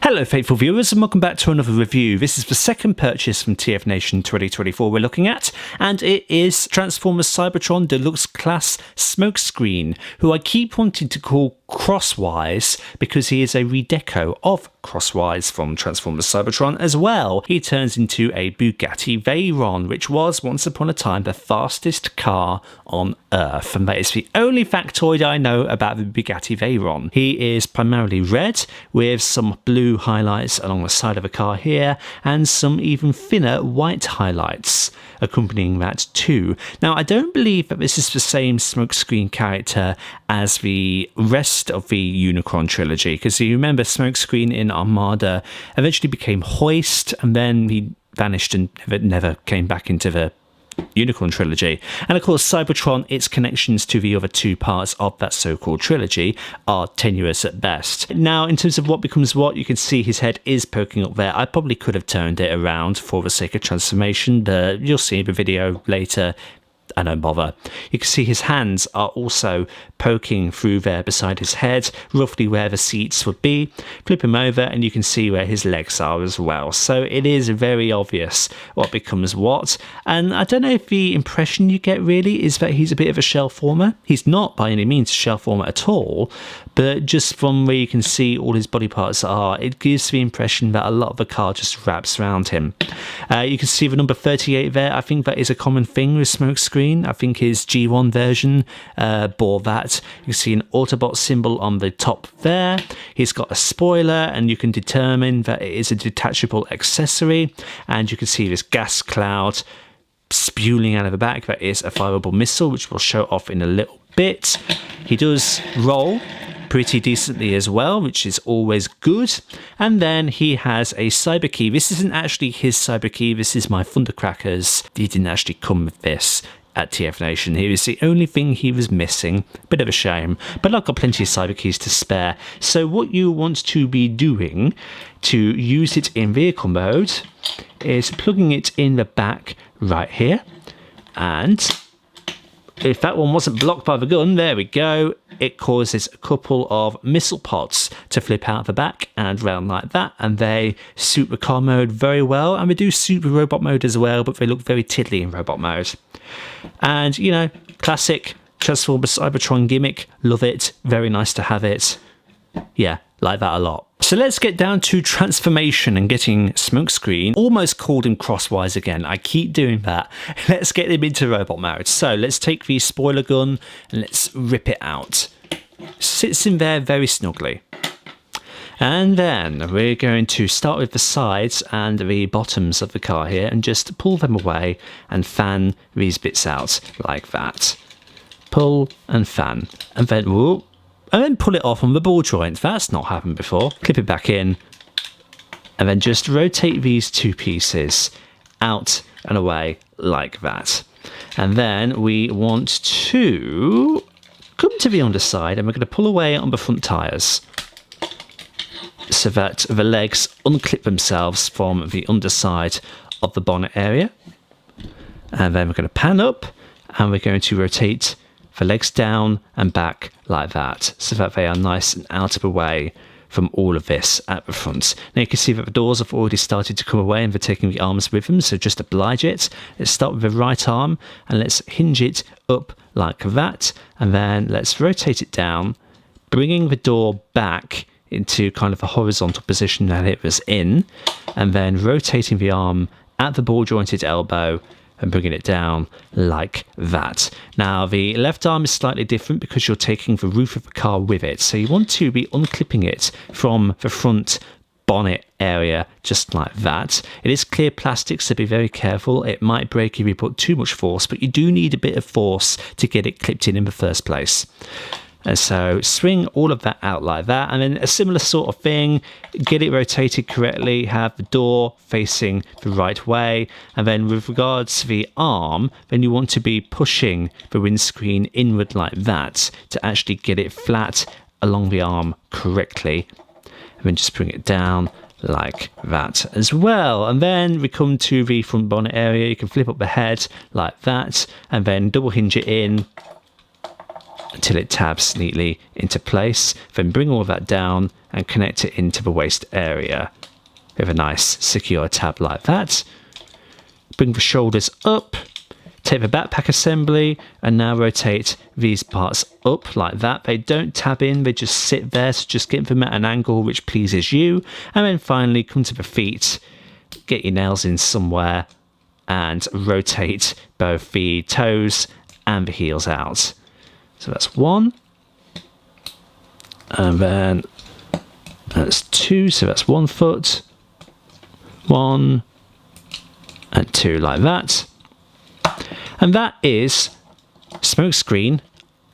Hello faithful viewers and welcome back to another review. This is the second purchase from TF Nation 2024 we're looking at, and it is Transformers Cybertron Deluxe Class Smokescreen, who I keep wanting to call Crosswise because he is a redeco of Crosswise from Transformers Cybertron as well. He turns into a Bugatti Veyron, which was once upon a time the fastest car on Earth, and that is the only factoid I know about the Bugatti Veyron. He is primarily red with some blue highlights along the side of the car here and some even thinner white highlights accompanying that too. Now I don't believe that this is the same Smokescreen character as the rest of the Unicron trilogy, because you remember Smokescreen in Armada eventually became Hoist and then he vanished and never came back into the Unicron trilogy. And of course Cybertron, its connections to the other two parts of that so-called trilogy are tenuous at best. Now in terms of what becomes what, you can see his head is poking up there. I probably could have turned it around for the sake of transformation. You'll see the video later. I don't bother. You can see his hands are also poking through there beside his head, roughly where the seats would be. Flip him over and you can see where his legs are as well. So it is very obvious what becomes what. And I don't know if the impression you get really is that he's a bit of a shell former. He's not by any means a shell former at all, but just from where you can see all his body parts are, it gives the impression that a lot of the car just wraps around him. You can see the number 38 there. I think that is a common thing with Smokescreen. I think his G1 version bore that. You can see an Autobot symbol on the top there. He's got a spoiler and you can determine that it is a detachable accessory, and you can see this gas cloud spewing out of the back. That is a fireable missile, which we'll show off in a little bit. He does roll pretty decently as well, which is always good. And then he has a cyber key. This isn't actually his cyber key, this is my Thundercracker's. He didn't actually come with this at TF Nation. He was the only thing he was missing. Bit of a shame, but I've got plenty of cyber keys to spare. So what you want to be doing to use it in vehicle mode is plugging it in the back right here, and if that one wasn't blocked by the gun, there we go, it causes a couple of missile pods to flip out the back and round like that, and they suit the car mode very well, and they do suit the robot mode as well, but they look very tiddly in robot mode. And you know, classic Transformers Cybertron gimmick, love it, very nice to have it. Yeah, like that a lot. So let's get down to transformation and getting Smokescreen. Almost called him Crosswise again, I keep doing that. Let's get him into robot mode. So let's take the spoiler gun and let's rip it out. Sits in there very snugly. And then we're going to start with the sides and the bottoms of the car here and just pull them away and fan these bits out like that. Pull and fan. And then, whoop. And then pull it off on the ball joint. That's not happened before. Clip it back in. And then just rotate these two pieces out and away like that. And then we want to come to the underside and we're going to pull away on the front tyres so that the legs unclip themselves from the underside of the bonnet area. And then we're going to pan up and we're going to rotate the legs down and back like that, so that they are nice and out of the way from all of this at the front. Now you can see that the doors have already started to come away and they're taking the arms with them, so just oblige it. Let's start with the right arm and let's hinge it up like that, and then let's rotate it down, bringing the door back into kind of a horizontal position that it was in, and then rotating the arm at the ball jointed elbow and bringing it down like that. Now the left arm is slightly different because you're taking the roof of the car with it, so you want to be unclipping it from the front bonnet area just like that. It is clear plastic, so be very careful. It might break if you put too much force, but you do need a bit of force to get it clipped in the first place. And so swing all of that out like that, and then a similar sort of thing, get it rotated correctly, have the door facing the right way, and then with regards to the arm, then you want to be pushing the windscreen inward like that to actually get it flat along the arm correctly, and then just bring it down like that as well. And then we come to the front bonnet area. You can flip up the head like that and then double hinge it in until it tabs neatly into place. Then bring all of that down and connect it into the waist area with a nice secure tab like that. Bring the shoulders up, take the backpack assembly, and now rotate these parts up like that. They don't tab in, they just sit there, so just get them at an angle which pleases you. And then finally come to the feet, get your nails in somewhere, and rotate both the toes and the heels out. So that's one, and then that's two, so that's 1 foot, 1 and 2 like that. And that is Smokescreen.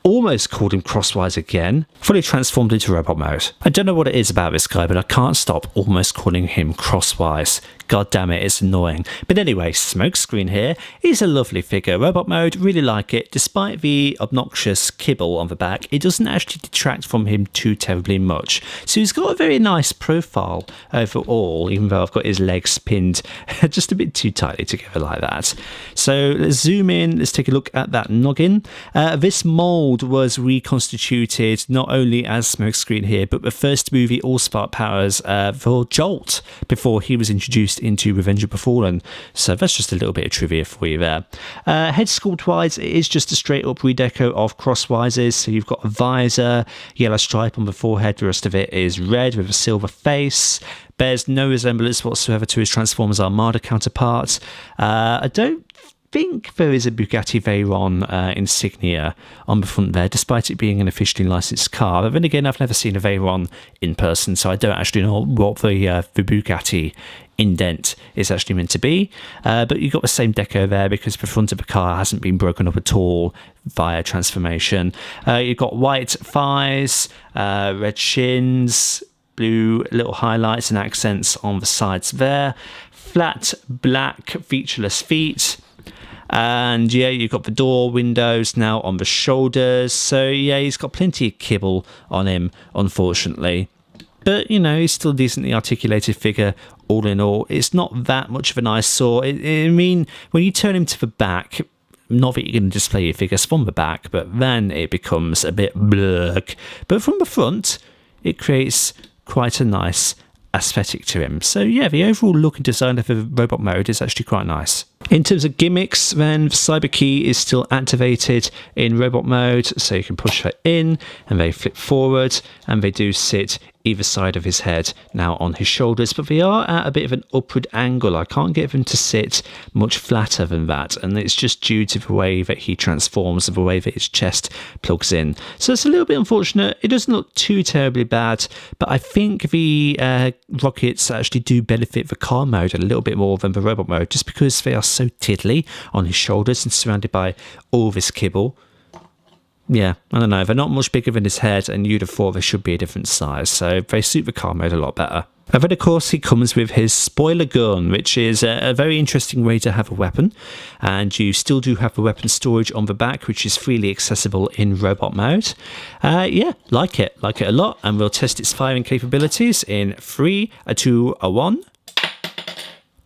Almost called him crosswise again, fully transformed into robot mode. I don't know what it is about this guy, but I can't stop almost calling him crosswise. God damn it, it's annoying. But anyway, Smokescreen here is a lovely figure. Robot mode, really like it. Despite the obnoxious kibble on the back, it doesn't actually detract from him too terribly much. So he's got a very nice profile overall, even though I've got his legs pinned just a bit too tightly together like that. So let's zoom in, let's take a look at that noggin. This mould was reconstituted not only as Smokescreen here, but the first movie All-Spark Powers for Jolt before he was introduced into Revenge of the Fallen. So that's just a little bit of trivia for you there. Head sculpt wise, it is just a straight up redeco of crosswises. So you've got a visor, yellow stripe on the forehead, the rest of it is red with a silver face. Bears no resemblance whatsoever to his Transformers Armada counterpart. I don't think there is a Bugatti Veyron insignia on the front there, despite it being an officially licensed car. But then again, I've never seen a Veyron in person, so I don't actually know what the Bugatti indent is actually meant to be. But you've got the same deco there because the front of the car hasn't been broken up at all via transformation. You've got white thighs, red shins, blue little highlights and accents on the sides there, flat black featureless feet. And yeah, you've got the door windows now on the shoulders. So yeah, he's got plenty of kibble on him, unfortunately. But, you know, he's still a decently articulated figure all in all. It's not that much of an eyesore. I mean, when you turn him to the back, not that you're going to display your figures from the back, but then it becomes a bit blurk. But from the front, it creates quite a nice aesthetic to him. So yeah, the overall look and design of the robot mode is actually quite nice. In terms of gimmicks, then the cyber key is still activated in robot mode, so you can push that in and they flip forward, and they do sit either side of his head now on his shoulders, but they are at a bit of an upward angle. I can't get them to sit much flatter than that, and it's just due to the way that he transforms and the way that his chest plugs in. So it's a little bit unfortunate. It doesn't look too terribly bad, but I think the rockets actually do benefit the car mode a little bit more than the robot mode, just because they are so tiddly on his shoulders and surrounded by all this kibble. Yeah, I don't know, they're not much bigger than his head, and you'd have thought they should be a different size, so they suit the car mode a lot better. And then of course he comes with his spoiler gun, which is a very interesting way to have a weapon, and you still do have the weapon storage on the back, which is freely accessible in robot mode. Yeah, like it a lot, and we'll test its firing capabilities in 3, 2, 1.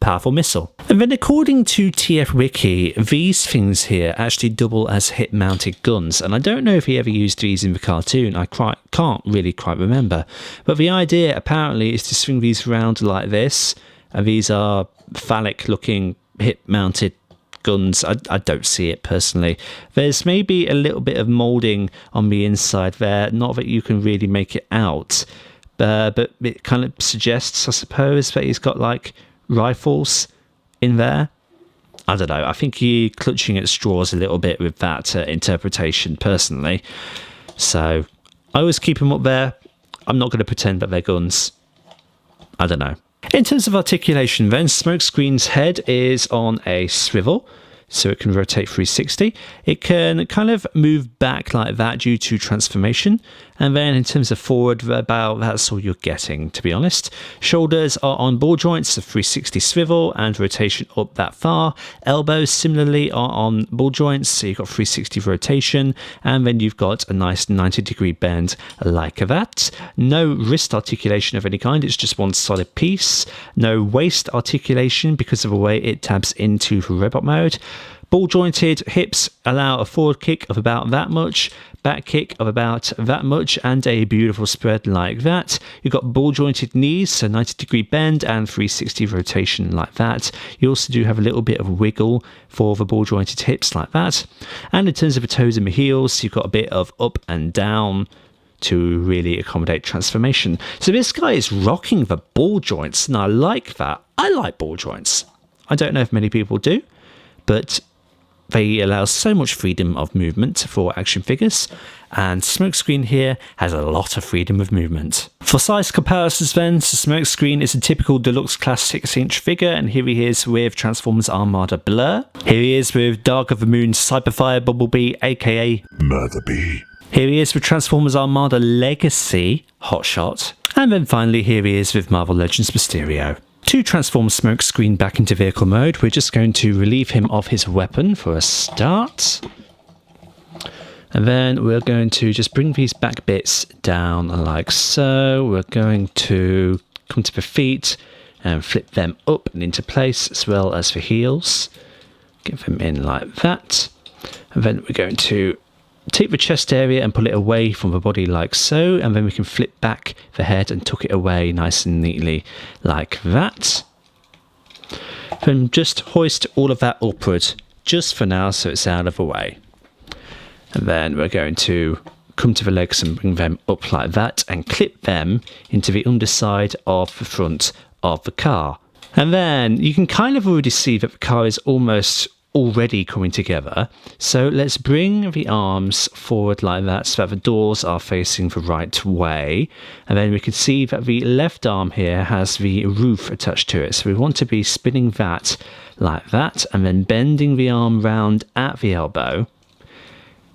Powerful missile. And then according to TF Wiki, these things here actually double as hip-mounted guns, and I don't know if he ever used these in the cartoon. I can't really quite remember, but the idea apparently is to swing these around like this, and these are phallic looking hip-mounted guns. I don't see it personally. There's maybe a little bit of moulding on the inside there, not that you can really make it out, but it kind of suggests, I suppose, that he's got like rifles in there. I don't know, I think you're clutching at straws a little bit with that interpretation personally, so I always keep them up there. I'm not going to pretend that they're guns. I don't know. In terms of articulation then, Smokescreen's head is on a swivel, so it can rotate 360. It can kind of move back like that due to transformation. And then in terms of forward, about that's all you're getting, to be honest. Shoulders are on ball joints, a 360 swivel and rotation up that far. Elbows similarly are on ball joints, so you've got 360 rotation. And then you've got a nice 90-degree bend like that. No wrist articulation of any kind, it's just one solid piece. No waist articulation because of the way it tabs into robot mode. Ball jointed hips allow a forward kick of about that much, back kick of about that much, and a beautiful spread like that. You've got ball jointed knees, so 90-degree bend and 360 rotation like that. You also do have a little bit of wiggle for the ball jointed hips like that. And in terms of the toes and the heels, you've got a bit of up and down to really accommodate transformation. So this guy is rocking the ball joints, and I like that. I like ball joints. I don't know if many people do, but they allow so much freedom of movement for action figures, and Smokescreen here has a lot of freedom of movement. For size comparisons then, so Smokescreen is a typical deluxe class 6-inch figure, and here he is with Transformers Armada Blur. Here he is with Dark of the Moon Cyberfire Bumblebee, aka Murder Bee. Here he is with Transformers Armada Legacy Hotshot. And then finally here he is with Marvel Legends Mysterio. To transform Smokescreen back into vehicle mode, we're just going to relieve him of his weapon for a start. And then we're going to just bring these back bits down like so. We're going to come to the feet and flip them up and into place, as well as the heels. Get them in like that. And then we're going to take the chest area and pull it away from the body like so, and then we can flip back the head and tuck it away nice and neatly like that. Then just hoist all of that upward just for now so it's out of the way. And then we're going to come to the legs and bring them up like that and clip them into the underside of the front of the car. And then you can kind of already see that the car is already coming together. So let's bring the arms forward like that so that the doors are facing the right way, and then we can see that the left arm here has the roof attached to it, so we want to be spinning that like that and then bending the arm round at the elbow,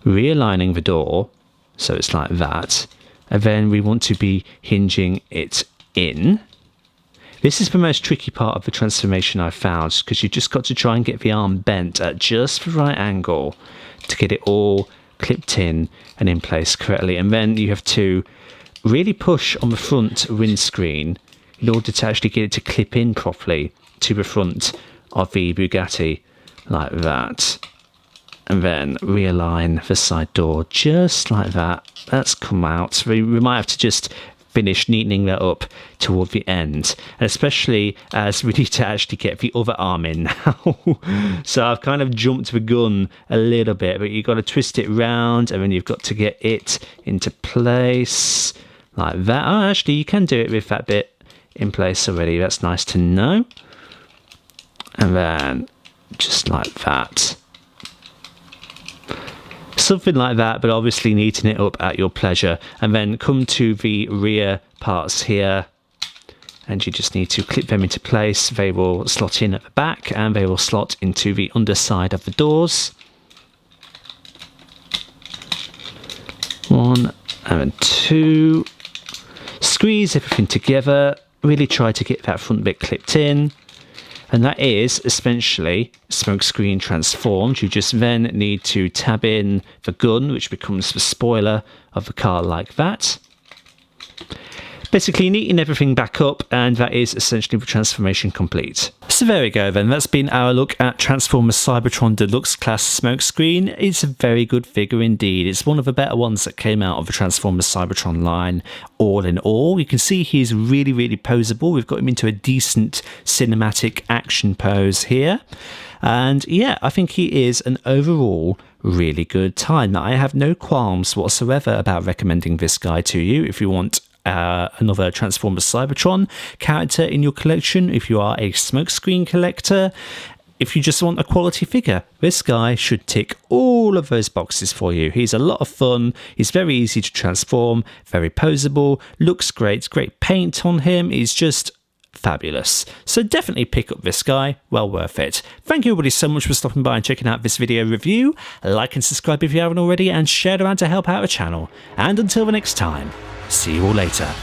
realigning the door so it's like that, and then we want to be hinging it in. This is the most tricky part of the transformation I've found, because you've just got to try and get the arm bent at just the right angle to get it all clipped in and in place correctly. And then you have to really push on the front windscreen in order to actually get it to clip in properly to the front of the Bugatti like that. And then realign the side door just like that. That's come out. We might have to just finish neatening that up toward the end, and especially as we need to actually get the other arm in now. So I've kind of jumped the gun a little bit, but you've got to twist it round and then you've got to get it into place like that. Oh, actually you can do it with that bit in place already. That's nice to know. And then just like that. Something like that, but obviously neaten it up at your pleasure. And then come to the rear parts here, and you just need to clip them into place. They will slot in at the back and they will slot into the underside of the doors. 1 and 2. Squeeze everything together. Really try to get that front bit clipped in. And that is essentially Smokescreen transformed. You just then need to tab in the gun, which becomes the spoiler of the car like that. Basically neaten everything back up, and that is essentially the transformation complete. So there we go then, that's been our look at Transformers Cybertron Deluxe Class Smokescreen. It's a very good figure indeed. It's one of the better ones that came out of the Transformers Cybertron line, all in all. You can see he's really, really poseable. We've got him into a decent cinematic action pose here. And yeah, I think he is an overall really good time. Now, I have no qualms whatsoever about recommending this guy to you if you want another Transformers Cybertron character in your collection, if you are a Smokescreen collector, if you just want a quality figure. This guy should tick all of those boxes for you. He's a lot of fun, he's very easy to transform, very poseable, looks great, great paint on him, he's just fabulous. So definitely pick up this guy, well worth it. Thank you everybody so much for stopping by and checking out this video review. Like and subscribe if you haven't already, and share it around to help out the channel. And until the next time, see you all later.